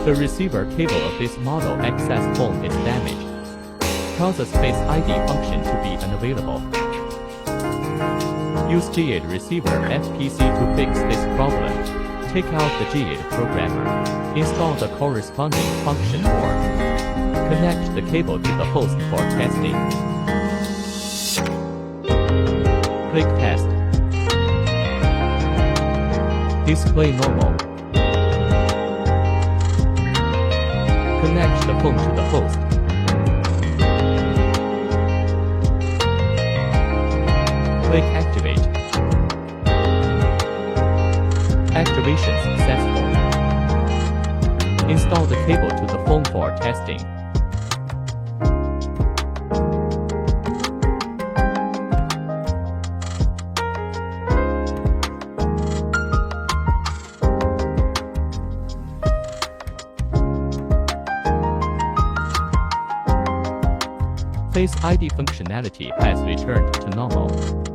The receiver cable of this model XS phone is damaged, causes FaceiD function to be unavailable. Use G8 receiver FPC to fix this problem. Take out the G8 programmer. Install the corresponding function board. Connect the cable to the host for testing. Click Test. Display normal. Connect the phone to the host. Click Activate. Activation successful. Install the cable to the phone for testing. FaceiD functionality has returned to normal.